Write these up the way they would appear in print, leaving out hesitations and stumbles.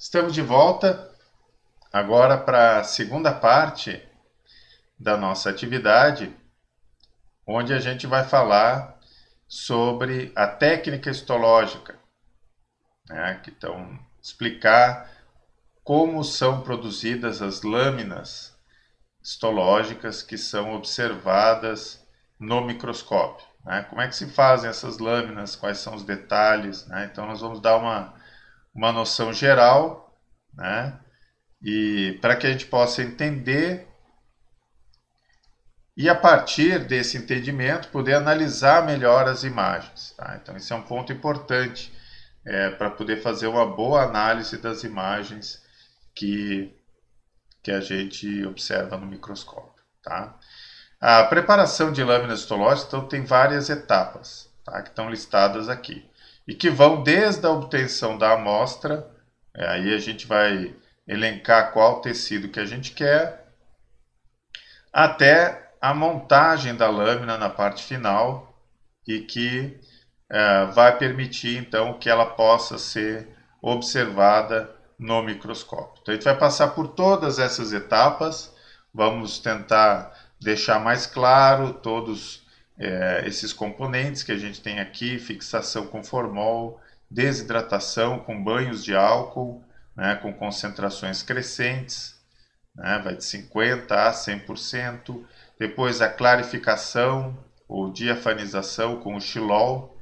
Estamos de volta agora para a segunda parte da nossa atividade, onde a gente vai falar sobre a técnica histológica, né? Então, explicar como são produzidas as lâminas histológicas que são observadas no microscópio, né? Como é que se fazem essas lâminas, quais são os detalhes, né? Então, nós vamos dar uma noção geral, né? E para que a gente possa entender e a partir desse entendimento poder analisar melhor as imagens. Tá? Então esse é um ponto importante para poder fazer uma boa análise das imagens que a gente observa no microscópio. Tá? A preparação de lâminas histológicas então, tem várias etapas, tá? Que estão listadas aqui e que vão desde a obtenção da amostra, aí a gente vai elencar qual tecido que a gente quer, até a montagem da lâmina na parte final e que vai permitir então que ela possa ser observada no microscópio. Então a gente vai passar por todas essas etapas, vamos tentar deixar mais claro todos esses componentes que a gente tem aqui: fixação com formol, desidratação com banhos de álcool, né, com concentrações crescentes, né, vai de 50% a 100%. Depois a clarificação ou diafanização com o xilol,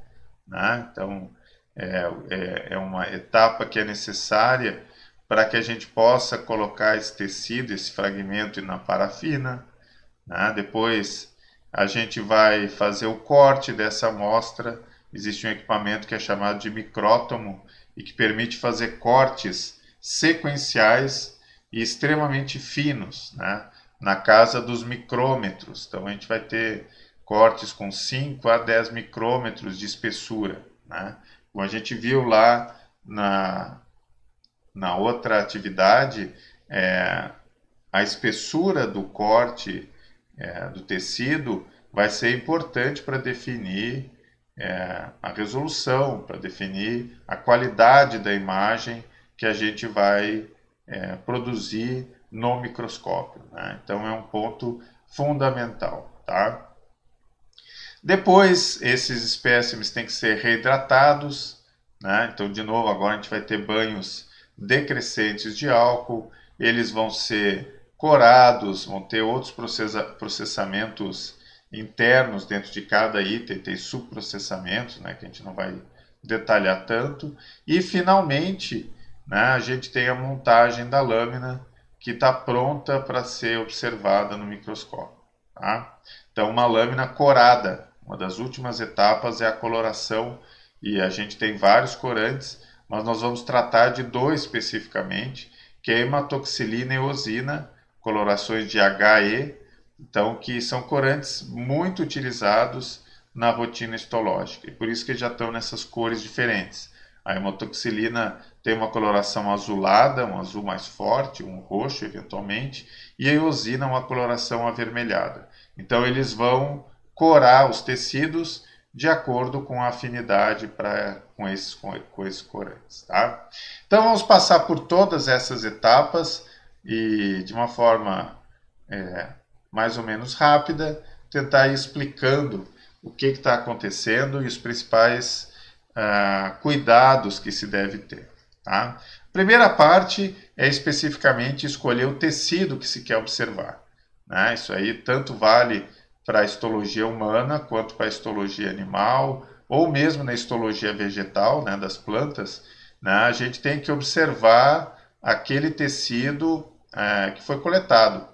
né? Então é uma etapa que é necessária para que a gente possa colocar esse tecido, esse fragmento na parafina, né? Depois a gente vai fazer o corte dessa amostra. Existe um equipamento que é chamado de micrótomo e que permite fazer cortes sequenciais e extremamente finos, né? Na casa dos micrômetros. Então a gente vai ter cortes com 5 a 10 micrômetros de espessura, né? Como a gente viu lá na outra atividade, a espessura do corte do tecido vai ser importante para definir a resolução, para definir a qualidade da imagem que a gente vai produzir no microscópio, né? Então é um ponto fundamental, tá? Depois esses espécimes têm que ser reidratados, né? Então de novo agora a gente vai ter banhos decrescentes de álcool, eles vão ser corados, vão ter outros processamentos internos dentro de cada item, tem subprocessamentos, né, que a gente não vai detalhar tanto, e finalmente, né, a gente tem a montagem da lâmina que está pronta para ser observada no microscópio. Tá? Então uma lâmina corada, uma das últimas etapas é a coloração, e a gente tem vários corantes, mas nós vamos tratar de dois especificamente, que é a hematoxilina e eosina, colorações de HE, então que são corantes muito utilizados na rotina histológica, e por isso que já estão nessas cores diferentes. A hematoxilina tem uma coloração azulada, um azul mais forte, um roxo eventualmente, e a eosina uma coloração avermelhada. Então eles vão corar os tecidos de acordo com a afinidade com esses corantes. Tá? Então vamos passar por todas essas etapas e de uma forma mais ou menos rápida, tentar ir explicando o que está acontecendo e os principais cuidados que se deve ter. Tá? A primeira parte é especificamente escolher o tecido que se quer observar. Né? Isso aí tanto vale para a histologia humana quanto para a histologia animal, ou mesmo na histologia vegetal, né, das plantas, né, a gente tem que observar aquele tecido que foi coletado.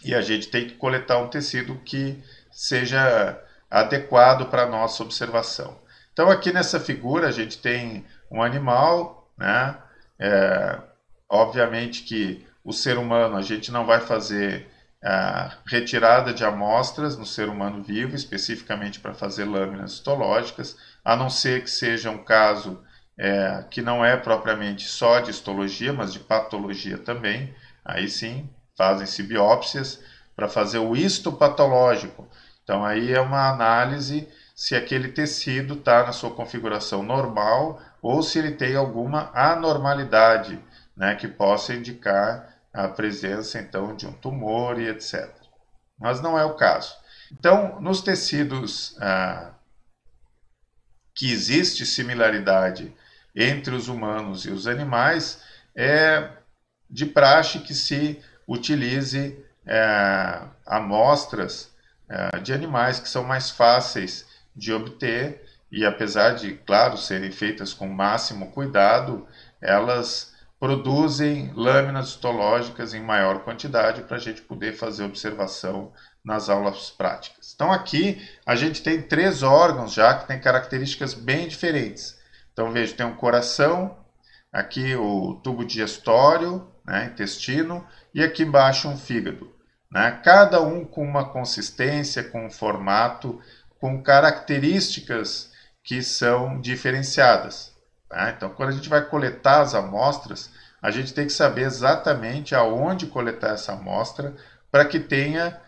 E a gente tem que coletar um tecido que seja adequado para a nossa observação. Então aqui nessa figura a gente tem um animal, né? Obviamente que o ser humano, a gente não vai fazer retirada de amostras no ser humano vivo, especificamente para fazer lâminas histológicas, a não ser que seja um caso que não é propriamente só de histologia, mas de patologia também. Aí sim, fazem-se biópsias para fazer o histopatológico. Então aí é uma análise se aquele tecido está na sua configuração normal ou se ele tem alguma anormalidade, né, que possa indicar a presença então de um tumor e etc. Mas não é o caso. Então, nos tecidos que existe similaridade entre os humanos e os animais, é de praxe que se utilize amostras de animais que são mais fáceis de obter e, apesar de, claro, serem feitas com o máximo cuidado, elas produzem lâminas histológicas em maior quantidade para a gente poder fazer observação nas aulas práticas. Então aqui a gente tem 3 órgãos já que têm características bem diferentes. Então veja, tem um coração, aqui o tubo digestório, né, intestino, e aqui embaixo um fígado. Né, cada um com uma consistência, com um formato, com características que são diferenciadas. Tá? Então quando a gente vai coletar as amostras, a gente tem que saber exatamente aonde coletar essa amostra para que tenha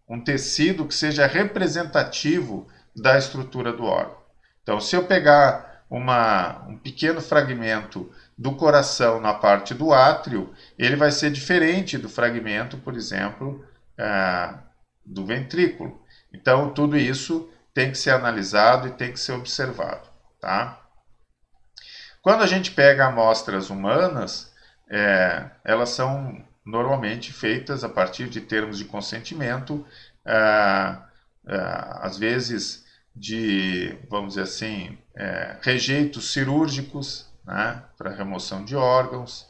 um tecido que seja representativo da estrutura do órgão. Então, se eu pegar um pequeno fragmento do coração na parte do átrio, ele vai ser diferente do fragmento, por exemplo, do ventrículo. Então, tudo isso tem que ser analisado e tem que ser observado. Tá? Quando a gente pega amostras humanas, elas são normalmente feitas a partir de termos de consentimento, às vezes de, vamos dizer assim, rejeitos cirúrgicos, né, para remoção de órgãos,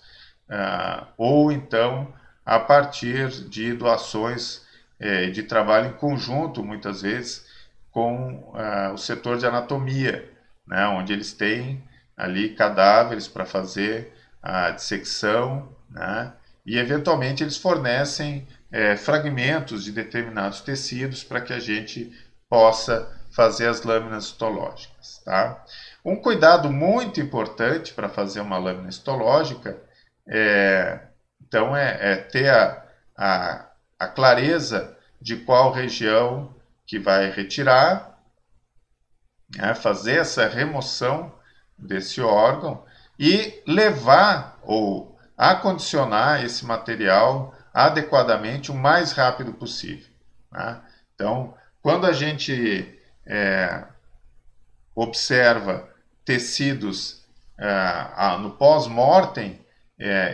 ou então a partir de doações de trabalho em conjunto, muitas vezes, com o setor de anatomia, né, onde eles têm ali cadáveres para fazer a dissecção, né, e eventualmente eles fornecem fragmentos de determinados tecidos para que a gente possa fazer as lâminas histológicas. Tá? Um cuidado muito importante para fazer uma lâmina histológica então é ter a clareza de qual região que vai retirar, né, fazer essa remoção desse órgão e levar ou acondicionar esse material adequadamente o mais rápido possível. Né? Então, quando a gente observa tecidos no pós-mortem,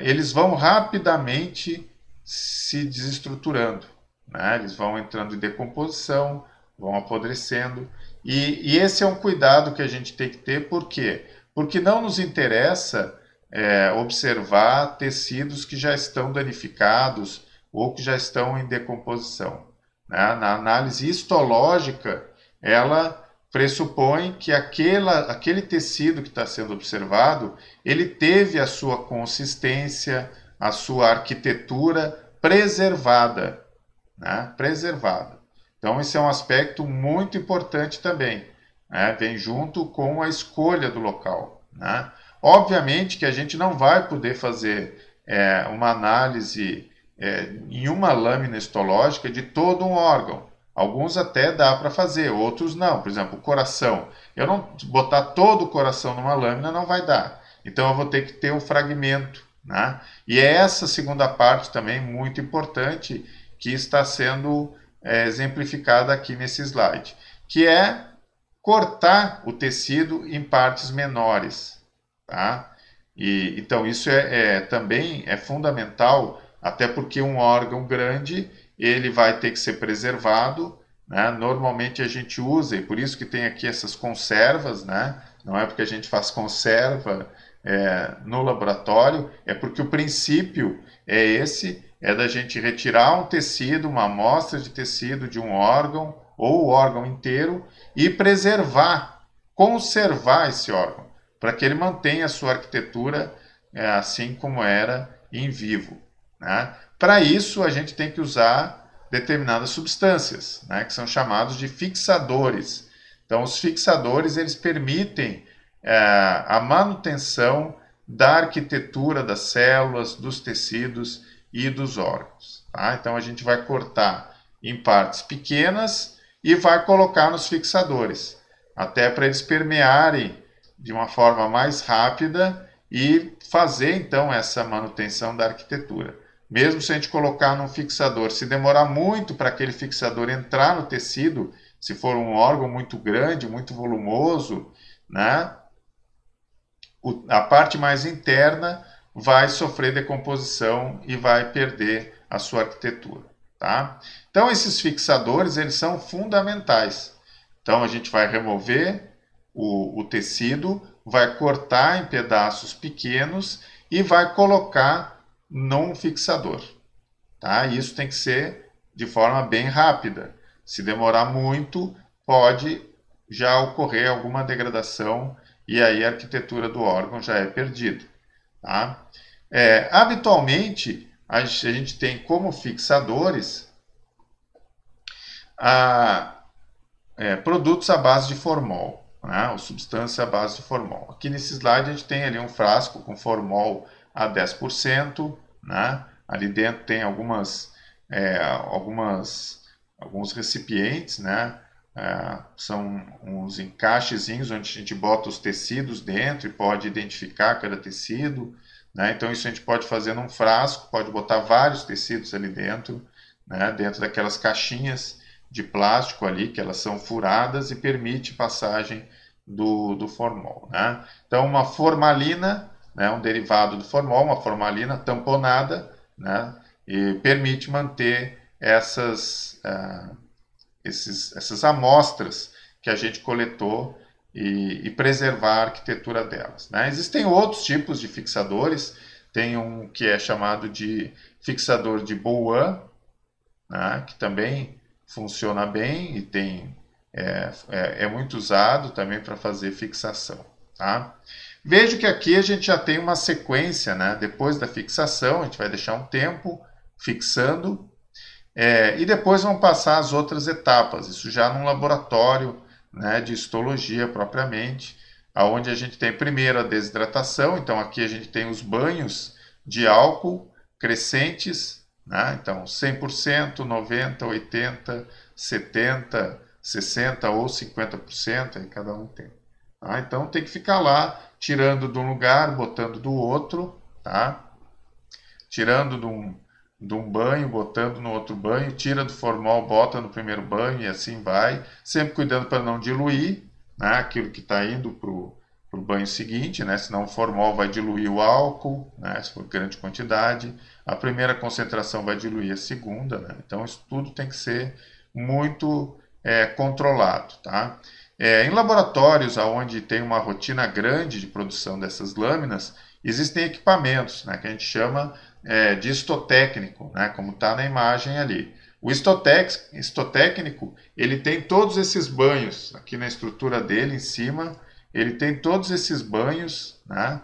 eles vão rapidamente se desestruturando. Né? Eles vão entrando em decomposição, vão apodrecendo. E esse é um cuidado que a gente tem que ter. Por quê? Porque não nos interessa observar tecidos que já estão danificados ou que já estão em decomposição. Né? Na análise histológica, ela pressupõe que aquele tecido que está sendo observado, ele teve a sua consistência, a sua arquitetura preservada. Né? Preservada. Então, esse é um aspecto muito importante também. Né? Vem junto com a escolha do local. Né? Obviamente que a gente não vai poder fazer uma análise em uma lâmina histológica de todo um órgão. Alguns até dá para fazer, outros não. Por exemplo, o coração. Eu não botar todo o coração numa lâmina não vai dar. Então eu vou ter que ter um fragmento. Né? E é essa segunda parte também muito importante que está sendo exemplificada aqui nesse slide, que é cortar o tecido em partes menores. Tá? Então isso também é fundamental, até porque um órgão grande ele vai ter que ser preservado. Né? Normalmente a gente usa, e por isso que tem aqui essas conservas, né? Não é porque a gente faz conserva no laboratório, é porque o princípio é esse, da gente retirar um tecido, uma amostra de tecido de um órgão ou o órgão inteiro e preservar, conservar esse órgão, para que ele mantenha a sua arquitetura assim como era em vivo. Né? Para isso, a gente tem que usar determinadas substâncias, né, que são chamados de fixadores. Então, os fixadores eles permitem a manutenção da arquitetura das células, dos tecidos e dos órgãos. Tá? Então, a gente vai cortar em partes pequenas e vai colocar nos fixadores, até para eles permearem de uma forma mais rápida e fazer então essa manutenção da arquitetura. Mesmo se a gente colocar num fixador, se demorar muito para aquele fixador entrar no tecido, se for um órgão muito grande, muito volumoso, né, a parte mais interna vai sofrer decomposição e vai perder a sua arquitetura. Tá? Então esses fixadores eles são fundamentais. Então a gente vai remover o tecido, vai cortar em pedaços pequenos e vai colocar num fixador. Tá? Isso tem que ser de forma bem rápida. Se demorar muito, pode já ocorrer alguma degradação e aí a arquitetura do órgão já é perdida. Tá? Habitualmente, a gente tem como fixadores produtos à base de formol, né? Ou substância à base de formol. Aqui nesse slide a gente tem ali um frasco com formol a 10%, né? Ali dentro tem alguns recipientes, né? São uns encaixezinhos onde a gente bota os tecidos dentro e pode identificar cada tecido, né? Então isso a gente pode fazer num frasco, pode botar vários tecidos ali dentro, né? Dentro daquelas caixinhas de plástico ali, que elas são furadas e permite passagem do formol, né? Então uma formalina, né? Um derivado do formol, uma formalina tamponada, né? E permite manter essas amostras que a gente coletou e preservar a arquitetura delas, né? Existem outros tipos de fixadores, tem um que é chamado de fixador de Bouin, né? Que também funciona bem e é muito usado também para fazer fixação. Tá? Vejo que aqui a gente já tem uma sequência, né? Depois da fixação, a gente vai deixar um tempo fixando, e depois vão passar as outras etapas, isso já num laboratório, né, de histologia propriamente, onde a gente tem primeiro a desidratação. Então aqui a gente tem os banhos de álcool crescentes, né? Então 100%, 90%, 80%, 70%, 60% ou 50%, aí cada um tem. Tá? Então tem que ficar lá, tirando de um lugar, botando do outro, tá? Tirando de um banho, botando no outro banho, tira do formol, bota no primeiro banho e assim vai, sempre cuidando para não diluir, né, aquilo que está indo para o banho seguinte, né, senão o formol vai diluir o álcool, né, se for grande quantidade, a primeira concentração vai diluir a segunda, né, então isso tudo tem que ser muito controlado. Tá? Em laboratórios onde tem uma rotina grande de produção dessas lâminas, existem equipamentos, né, que a gente chama de histotécnico, né, como está na imagem ali. O histotécnico, ele tem todos esses banhos, aqui na estrutura dele em cima, ele tem todos esses banhos, né,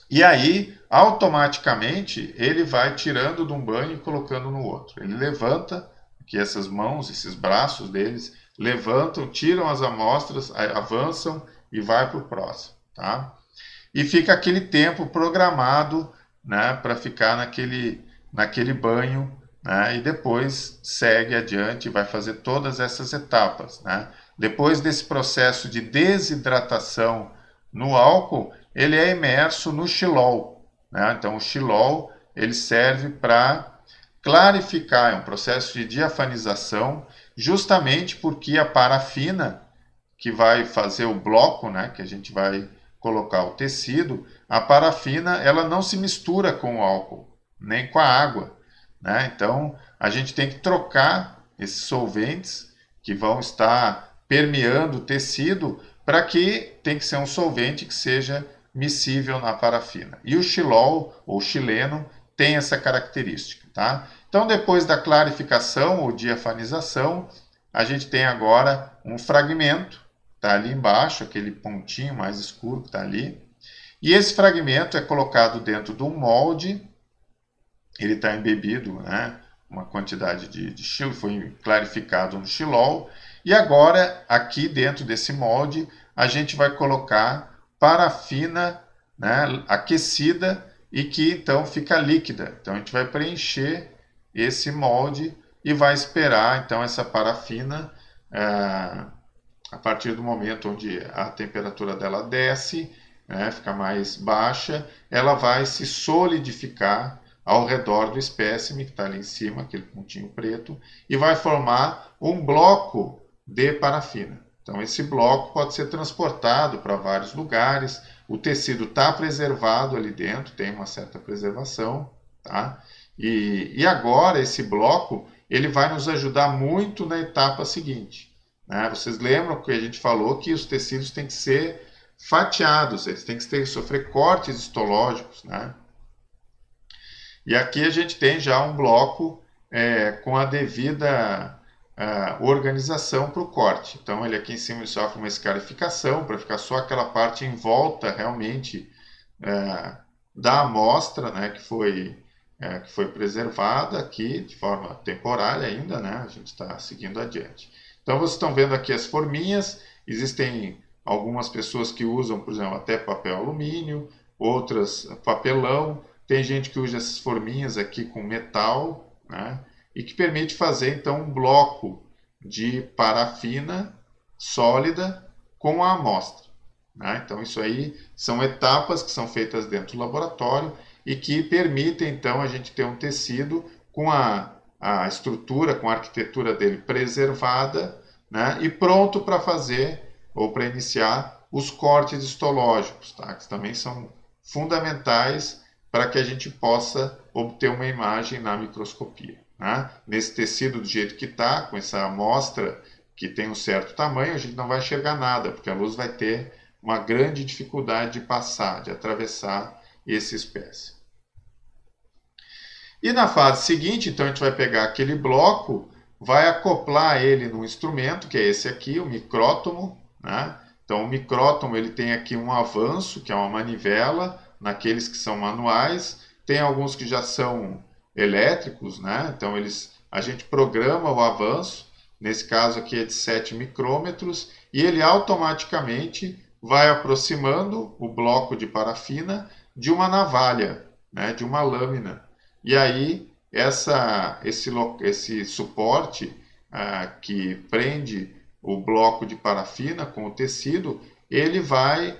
e aí, automaticamente, ele vai tirando de um banho e colocando no outro. Ele levanta, que essas mãos, esses braços deles, levantam, tiram as amostras, avançam e vai para o próximo. Tá? E fica aquele tempo programado, né, para ficar naquele banho, né, e depois segue adiante e vai fazer todas essas etapas. Né? Depois desse processo de desidratação no álcool, ele é imerso no xilol. Né? Então o xilol ele serve para clarificar, é um processo de diafanização, justamente porque a parafina, que vai fazer o bloco, né, que a gente vai colocar o tecido, a parafina ela não se mistura com o álcool, nem com a água. Né? Então a gente tem que trocar esses solventes que vão estar permeando o tecido, para que tem que ser um solvente que seja miscível na parafina. E o xilol, ou xileno, tem essa característica. Tá? Então, depois da clarificação ou diafanização, a gente tem agora um fragmento, está ali embaixo, aquele pontinho mais escuro que está ali. E esse fragmento é colocado dentro de um molde, ele está embebido, né, uma quantidade de xilol, foi clarificado no xilol. E agora, aqui dentro desse molde, a gente vai colocar parafina, né, aquecida e que então fica líquida. Então a gente vai preencher esse molde e vai esperar então essa parafina A partir do momento onde a temperatura dela desce, né, fica mais baixa, ela vai se solidificar ao redor do espécime, que está ali em cima, aquele pontinho preto, e vai formar um bloco de parafina. Então, esse bloco pode ser transportado para vários lugares, o tecido está preservado ali dentro, tem uma certa preservação, tá? E agora, esse bloco, ele vai nos ajudar muito na etapa seguinte, né? Vocês lembram que a gente falou que os tecidos têm que ser fatiados, eles têm que sofrer cortes histológicos, né? E aqui a gente tem já um bloco com a devida organização para o corte. Então ele aqui em cima ele sofre uma escarificação para ficar só aquela parte em volta realmente da amostra, né, que foi preservada aqui de forma temporária ainda, né? A gente está seguindo adiante. Então vocês estão vendo aqui as forminhas, existem algumas pessoas que usam, por exemplo, até papel alumínio, outras papelão, tem gente que usa essas forminhas aqui com metal, né? E que permite fazer então um bloco de parafina sólida com a amostra, né? Então isso aí são etapas que são feitas dentro do laboratório e que permitem então a gente ter um tecido com a estrutura, com a arquitetura dele preservada, né? E pronto para fazer ou para iniciar os cortes histológicos, tá? Que também são fundamentais para que a gente possa obter uma imagem na microscopia, né? Nesse tecido do jeito que está, com essa amostra que tem um certo tamanho, a gente não vai enxergar nada, porque a luz vai ter uma grande dificuldade de passar, de atravessar esse espécie. E na fase seguinte, então a gente vai pegar aquele bloco, vai acoplar ele num instrumento, que é esse aqui, o micrótomo, né? Então o micrótomo ele tem aqui um avanço, que é uma manivela, naqueles que são manuais, tem alguns que já são elétricos, né? Então a gente programa o avanço, nesse caso aqui é de 7 micrômetros, e ele automaticamente vai aproximando o bloco de parafina de uma navalha, né? De uma lâmina. E aí esse suporte que prende o bloco de parafina com o tecido, ele vai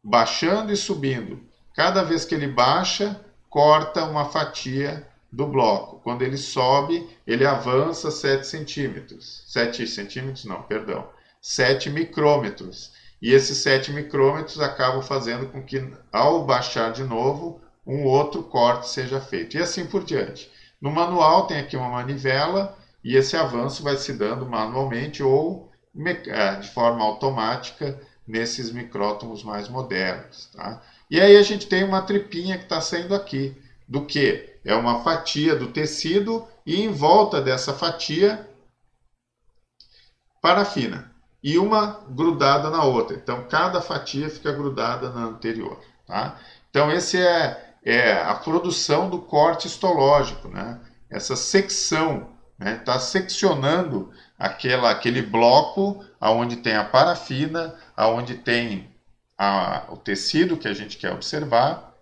baixando e subindo. Cada vez que ele baixa, corta uma fatia do bloco. Quando ele sobe, ele avança 7 centímetros. 7 centímetros não, perdão. 7 micrômetros. E esses 7 micrômetros acabam fazendo com que, ao baixar de novo, um outro corte seja feito. E assim por diante. No manual tem aqui uma manivela e esse avanço vai se dando manualmente ou de forma automática nesses micrótomos mais modernos, tá? E aí a gente tem uma tripinha que está saindo aqui. Do que? É uma fatia do tecido e em volta dessa fatia, parafina. E uma grudada na outra. Então, cada fatia fica grudada na anterior, tá? Então, esse é a produção do corte histológico, né? Essa secção, né? Está seccionando aquele bloco onde tem a parafina, onde tem o tecido que a gente quer observar.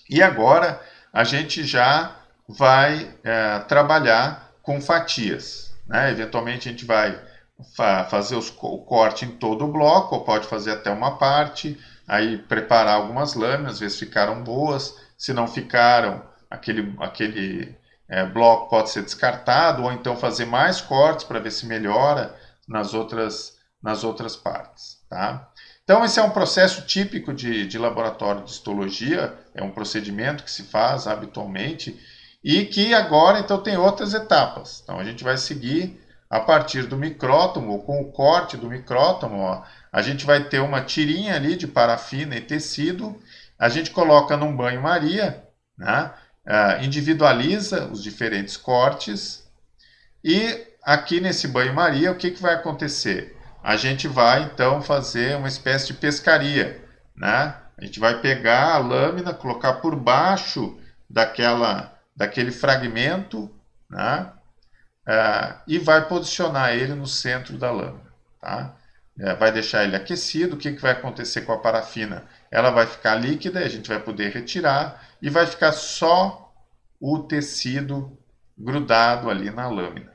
E agora a gente já vai trabalhar com fatias, né? Eventualmente a gente vai fazer o corte em todo o bloco, ou pode fazer até uma parte, aí preparar algumas lâminas, ver se ficaram boas. Se não ficaram, aquele bloco pode ser descartado, ou então fazer mais cortes para ver se melhora nas outras partes, tá? Então, esse é um processo típico de laboratório de histologia, é um procedimento que se faz habitualmente e que agora, então, tem outras etapas. Então, a gente vai seguir a partir do micrótomo, com o corte do micrótomo, ó, a gente vai ter uma tirinha ali de parafina e tecido, a gente coloca num banho-maria, né? Individualiza os diferentes cortes e aqui nesse banho-maria, o que vai acontecer? A gente vai, então, fazer uma espécie de pescaria, né? A gente vai pegar a lâmina, colocar por baixo daquele fragmento, né? E vai posicionar ele no centro da lâmina, tá? Vai deixar ele aquecido. O que vai acontecer com a parafina? Ela vai ficar líquida, a gente vai poder retirar e vai ficar só o tecido grudado ali na lâmina,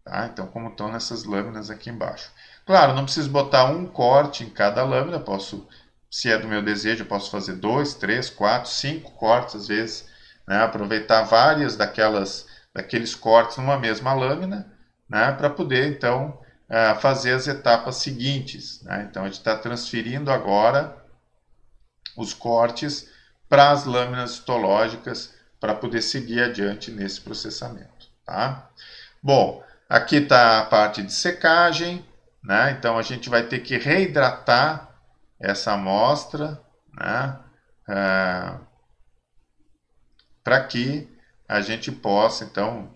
tá? Então, como estão nessas lâminas aqui embaixo. Claro, não preciso botar um corte em cada lâmina, posso, se é do meu desejo, eu posso fazer 2, 3, 4, 5 cortes às vezes, né? Aproveitar várias daqueles cortes numa mesma lâmina, né? Para poder então fazer as etapas seguintes, né? Então a gente está transferindo agora os cortes para as lâminas histológicas para poder seguir adiante nesse processamento, tá? Bom, aqui está a parte de secagem, né? Então a gente vai ter que reidratar essa amostra, né? Para que a gente possa então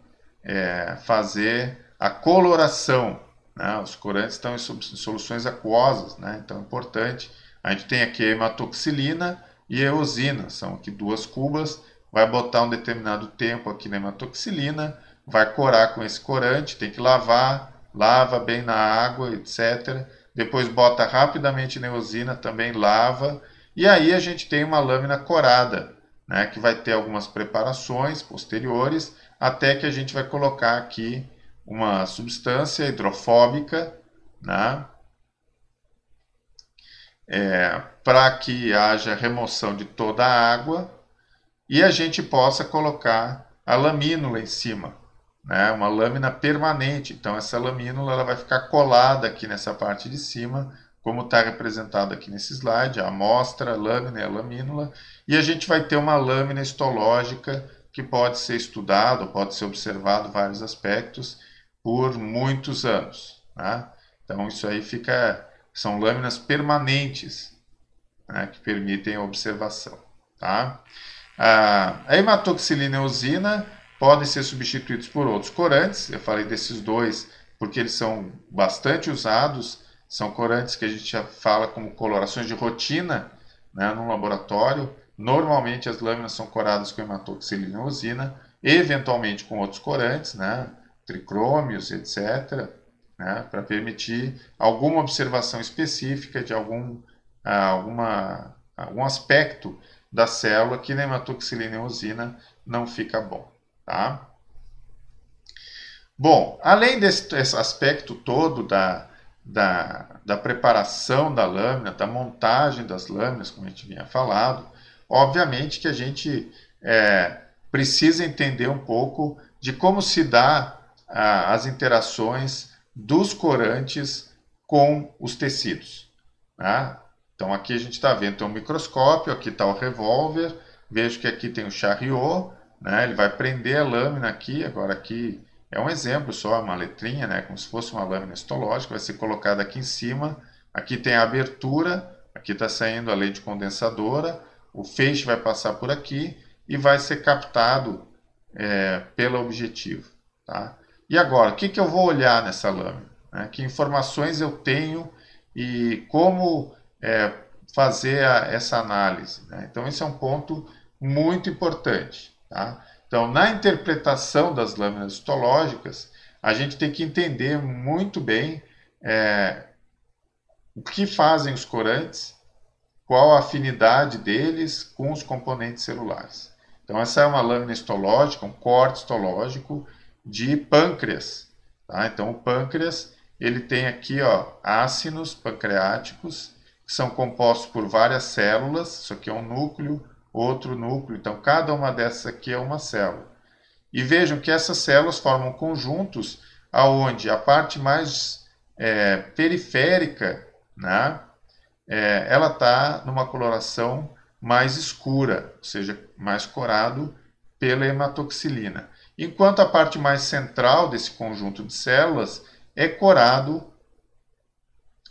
fazer a coloração, né? Os corantes estão em soluções aquosas, né? Então é importante. A gente tem aqui a hematoxilina e a eosina, são aqui duas cubas, vai botar um determinado tempo aqui na hematoxilina, vai corar com esse corante, tem que lavar, lava bem na água, etc. Depois bota rapidamente na eosina, também lava, e aí a gente tem uma lâmina corada, né, que vai ter algumas preparações posteriores, até que a gente vai colocar aqui uma substância hidrofóbica, né, para que haja remoção de toda a água e a gente possa colocar a lamínula em cima, né, uma lâmina permanente. Então essa lamínula ela vai ficar colada aqui nessa parte de cima, como está representado aqui nesse slide, a amostra, a lâmina e a lamínula, e a gente vai ter uma lâmina histológica que pode ser estudado, pode ser observado vários aspectos por muitos anos, né? Então isso aí são lâminas permanentes, né, que permitem a observação, tá? A hematoxilina e a eosina podem ser substituídos por outros corantes. Eu falei desses dois porque eles são bastante usados, são corantes que a gente já fala como colorações de rotina, né, no laboratório. Normalmente as lâminas são coradas com hematoxilina e eosina, eventualmente com outros corantes, né, tricrômios, etc., né, para permitir alguma observação específica de algum aspecto da célula que na hematoxilina e eosina não fica bom, tá? Bom, além desse aspecto todo da preparação da lâmina, da montagem das lâminas, como a gente vinha falado, obviamente que a gente precisa entender um pouco de como se dá as interações dos corantes com os tecidos, né? Então aqui a gente está vendo, tem um microscópio, aqui está o revólver, vejo que aqui tem o chariot, né? Ele vai prender a lâmina aqui, agora aqui é um exemplo só, uma letrinha, né? Como se fosse uma lâmina histológica, vai ser colocada aqui em cima, aqui tem a abertura, aqui está saindo a lente condensadora, o feixe vai passar por aqui e vai ser captado pelo objetivo, tá? E agora, o que eu vou olhar nessa lâmina, né? Que informações eu tenho e como fazer essa análise, né? Então, esse é um ponto muito importante, tá? Então, na interpretação das lâminas histológicas, a gente tem que entender muito bem o que fazem os corantes, qual a afinidade deles com os componentes celulares. Então, essa é uma lâmina histológica, um corte histológico de pâncreas, tá? Então, o pâncreas ele tem aqui, ó, ácinos pancreáticos, que são compostos por várias células. Isso aqui é um núcleo, outro núcleo. Então, cada uma dessas aqui é uma célula. E vejam que essas células formam conjuntos aonde a parte mais periférica, né, ela está numa coloração mais escura, ou seja, mais corado pela hematoxilina. Enquanto a parte mais central desse conjunto de células é corado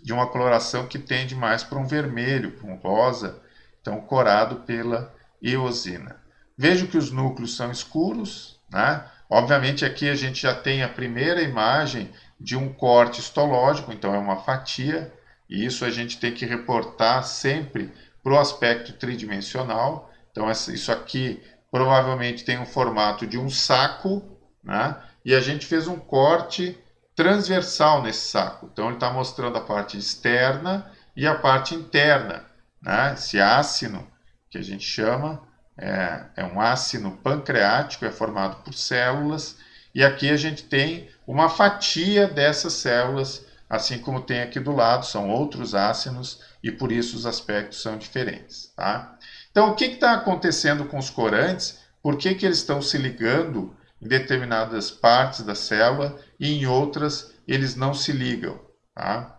de uma coloração que tende mais para um vermelho, para um rosa, então corado pela eosina. Vejo que os núcleos são escuros, né? Obviamente aqui a gente já tem a primeira imagem de um corte histológico, então é uma fatia, e isso a gente tem que reportar sempre para o aspecto tridimensional. Então isso aqui provavelmente tem um formato de um saco, né? E a gente fez um corte transversal nesse saco. Então ele está mostrando a parte externa e a parte interna, né? Esse ácino que a gente chama é um ácino pancreático, é formado por células, e aqui a gente tem uma fatia dessas células assim como tem aqui do lado, são outros ácidos e por isso os aspectos são diferentes. Tá? Então, o que está acontecendo com os corantes? Por que eles estão se ligando em determinadas partes da célula e em outras eles não se ligam? Tá?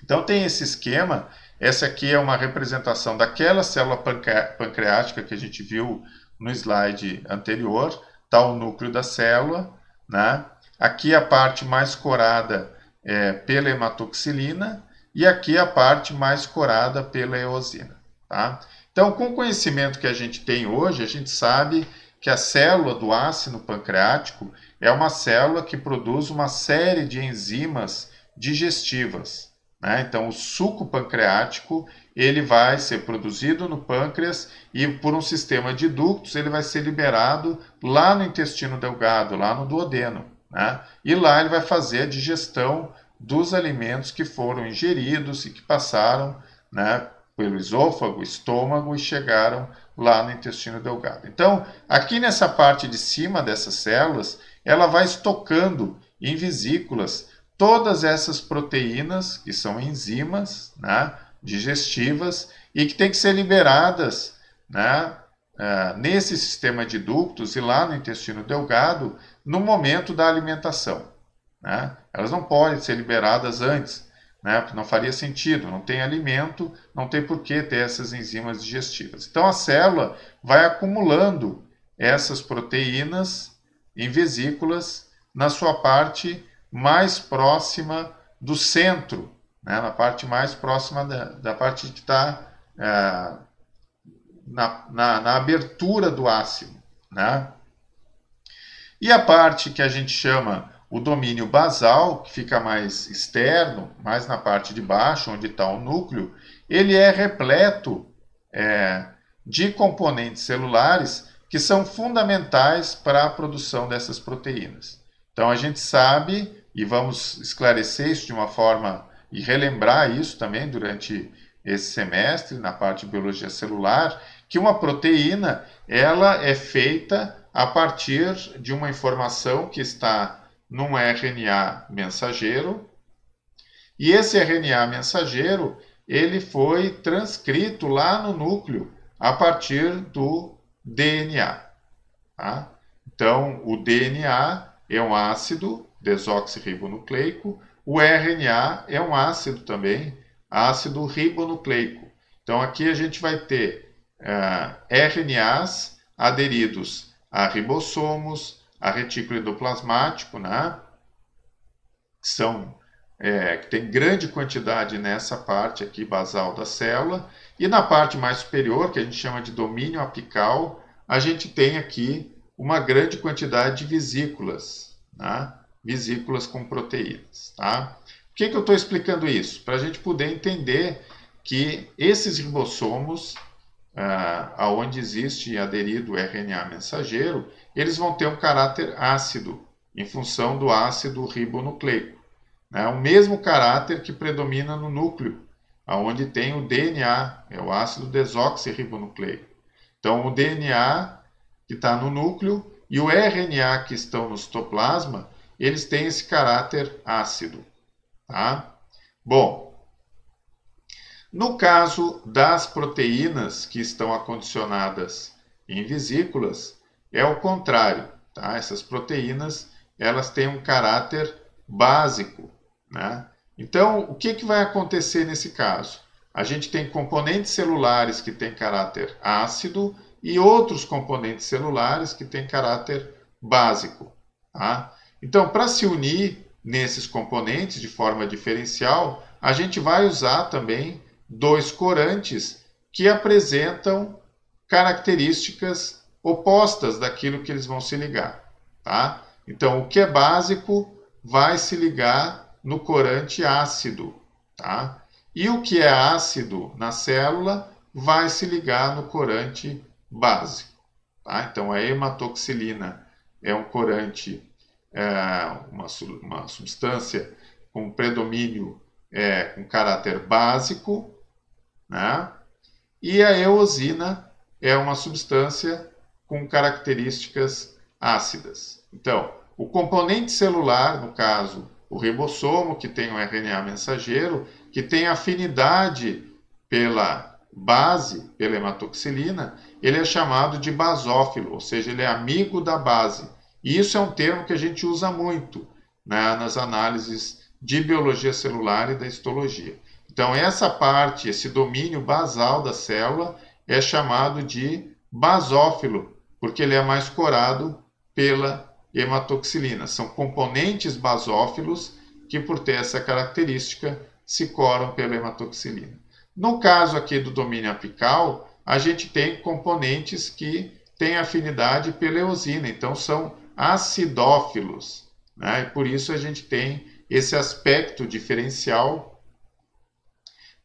Então, tem esse esquema. Essa aqui é uma representação daquela célula pancreática que a gente viu no slide anterior. Está o núcleo da célula, né? Aqui a parte mais corada pela hematoxilina e aqui a parte mais corada pela eosina. Tá? Então, com o conhecimento que a gente tem hoje, a gente sabe que a célula do ácido pancreático é uma célula que produz uma série de enzimas digestivas. Né? Então, o suco pancreático ele vai ser produzido no pâncreas e por um sistema de ductos ele vai ser liberado lá no intestino delgado, lá no duodeno. Né? E lá ele vai fazer a digestão dos alimentos que foram ingeridos e que passaram, né, pelo esôfago, estômago e chegaram lá no intestino delgado. Então, aqui nessa parte de cima dessas células, ela vai estocando em vesículas todas essas proteínas, que são enzimas, né, digestivas, e que têm que ser liberadas, né, nesse sistema de ductos e lá no intestino delgado, no momento da alimentação. Né? Elas não podem ser liberadas antes, né? Porque não faria sentido, não tem alimento, não tem por que ter essas enzimas digestivas. Então a célula vai acumulando essas proteínas em vesículas na sua parte mais próxima do centro, né? Na parte mais próxima da parte que está na abertura do ácido. Né? E a parte que a gente chama o domínio basal, que fica mais externo, mais na parte de baixo, onde está o núcleo, ele é repleto de componentes celulares que são fundamentais para a produção dessas proteínas. Então a gente sabe, e vamos esclarecer isso de uma forma e relembrar isso também durante esse semestre, na parte de biologia celular, que uma proteína ela é feita a partir de uma informação que está num RNA mensageiro, e esse RNA mensageiro ele foi transcrito lá no núcleo a partir do DNA. Tá? Então, o DNA é um ácido desoxirribonucleico, o RNA é um ácido também, ácido ribonucleico. Então, aqui a gente vai ter RNAs aderidos a ribossomos, a retículo endoplasmático, né? Que tem grande quantidade nessa parte aqui basal da célula, e na parte mais superior, que a gente chama de domínio apical, a gente tem aqui uma grande quantidade de vesículas, né? Vesículas com proteínas. Tá? Por que eu estou explicando isso? Para a gente poder entender que esses ribossomos, onde existe aderido o RNA mensageiro, eles vão ter um caráter ácido, em função do ácido ribonucleico. Né? O mesmo caráter que predomina no núcleo, onde tem o DNA, é o ácido desoxirribonucleico. Então, o DNA que está no núcleo e o RNA que estão no citoplasma, eles têm esse caráter ácido. Tá? Bom, no caso das proteínas que estão acondicionadas em vesículas, é o contrário. Tá? Essas proteínas elas têm um caráter básico. Né? Então, o que vai acontecer nesse caso? A gente tem componentes celulares que têm caráter ácido e outros componentes celulares que têm caráter básico. Tá? Então, para se unir nesses componentes de forma diferencial, a gente vai usar também dois corantes que apresentam características opostas daquilo que eles vão se ligar. Tá? Então, o que é básico vai se ligar no corante ácido. Tá? E o que é ácido na célula vai se ligar no corante básico. Tá? Então, a hematoxilina é um corante, uma substância com predomínio com caráter básico, né? E a eosina é uma substância com características ácidas. Então, o componente celular, no caso, o ribossomo, que tem o RNA mensageiro, que tem afinidade pela base, pela hematoxilina, ele é chamado de basófilo, ou seja, ele é amigo da base. E isso é um termo que a gente usa muito, né, nas análises de biologia celular e da histologia. Então, essa parte, esse domínio basal da célula é chamado de basófilo, porque ele é mais corado pela hematoxilina. São componentes basófilos que, por ter essa característica, se coram pela hematoxilina. No caso aqui do domínio apical, a gente tem componentes que têm afinidade pela eosina, então são acidófilos, né? E por isso a gente tem esse aspecto diferencial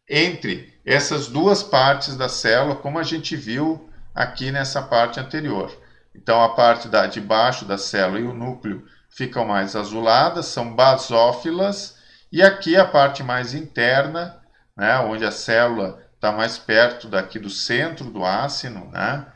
entre essas duas partes da célula, como a gente viu aqui nessa parte anterior. Então, a parte de baixo da célula e o núcleo ficam mais azuladas, são basófilas, e aqui a parte mais interna, né, onde a célula está mais perto daqui do centro do ácino, né?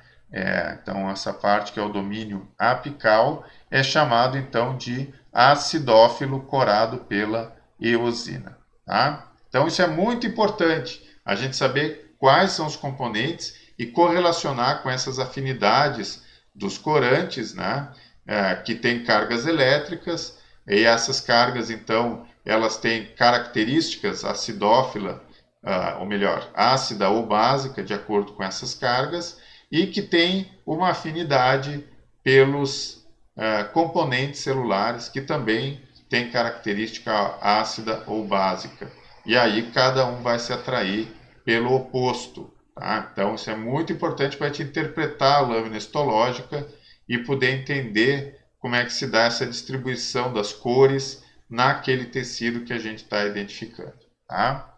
Então, essa parte que é o domínio apical é chamado então de acidófilo corado pela eosina. Tá? Então, isso é muito importante, a gente saber quais são os componentes e correlacionar com essas afinidades dos corantes, né? Que têm cargas elétricas, e essas cargas, então, elas têm características acidófila, ou melhor, ácida ou básica, de acordo com essas cargas, e que tem uma afinidade pelos componentes celulares, que também têm característica ácida ou básica. E aí cada um vai se atrair pelo oposto. Tá? Então isso é muito importante para a gente interpretar a lâmina histológica e poder entender como é que se dá essa distribuição das cores naquele tecido que a gente está identificando. Tá?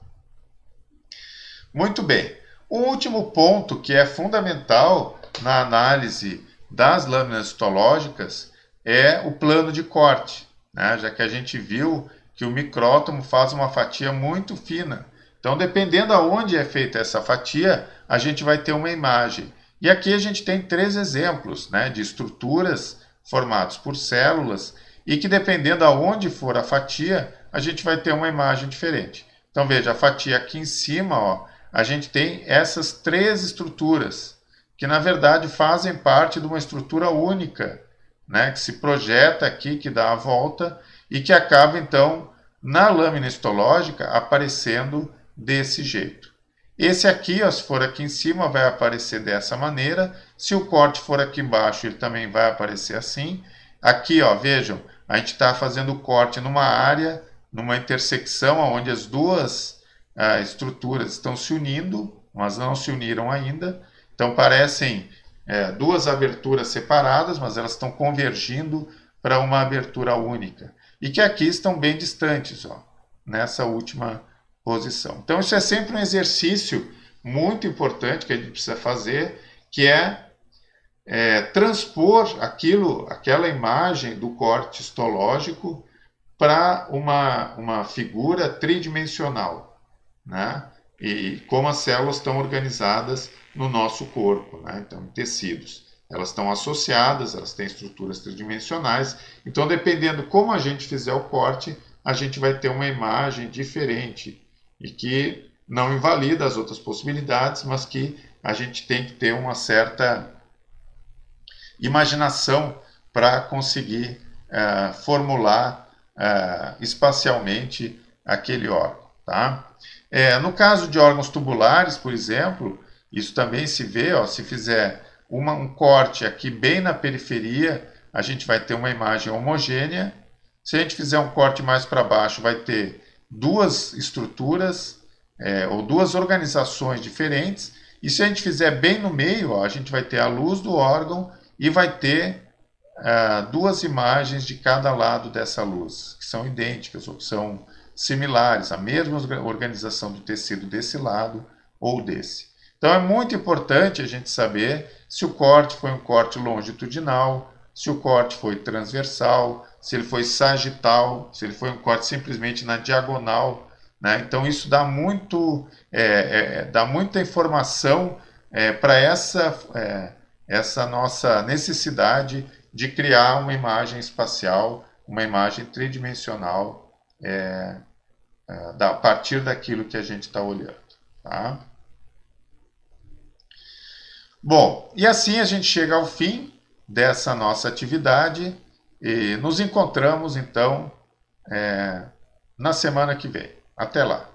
Muito bem. O último ponto que é fundamental na análise das lâminas histológicas é o plano de corte, né? Já que a gente viu que o micrótomo faz uma fatia muito fina. Então, dependendo aonde é feita essa fatia, a gente vai ter uma imagem. E aqui a gente tem 3 exemplos, né, de estruturas formadas por células e que, dependendo aonde for a fatia, a gente vai ter uma imagem diferente. Então, veja, a fatia aqui em cima, ó, a gente tem essas 3 estruturas, que na verdade fazem parte de uma estrutura única, né, que se projeta aqui, que dá a volta e que acaba então na lâmina histológica aparecendo desse jeito. Esse aqui, ó, se for aqui em cima, vai aparecer dessa maneira. Se o corte for aqui embaixo, ele também vai aparecer assim. Aqui, ó, vejam, a gente está fazendo o corte numa área, numa intersecção onde as duas estruturas estão se unindo, mas não se uniram ainda. Então parecem duas aberturas separadas, mas elas estão convergindo para uma abertura única. E que aqui estão bem distantes, ó, nessa última posição. Então isso é sempre um exercício muito importante que a gente precisa fazer, que é transpor aquela imagem do corte histológico para uma figura tridimensional, né? E como as células estão organizadas no nosso corpo, né? Então, em tecidos. Elas estão associadas, elas têm estruturas tridimensionais. Então, dependendo como a gente fizer o corte, a gente vai ter uma imagem diferente e que não invalida as outras possibilidades, mas que a gente tem que ter uma certa imaginação para conseguir formular espacialmente aquele órgão. Tá? No caso de órgãos tubulares, por exemplo, isso também se vê, ó, se fizer um corte aqui bem na periferia, a gente vai ter uma imagem homogênea. Se a gente fizer um corte mais para baixo, vai ter duas estruturas ou duas organizações diferentes. E se a gente fizer bem no meio, ó, a gente vai ter a luz do órgão e vai ter duas imagens de cada lado dessa luz, que são idênticas ou que são similares, a mesma organização do tecido desse lado ou desse. Então é muito importante a gente saber se o corte foi um corte longitudinal, se o corte foi transversal, se ele foi sagital, se ele foi um corte simplesmente na diagonal, né? Então isso dá muita informação para essa nossa necessidade de criar uma imagem espacial, uma imagem tridimensional a partir daquilo que a gente está olhando. Tá? Bom, e assim a gente chega ao fim dessa nossa atividade e nos encontramos então na semana que vem. Até lá!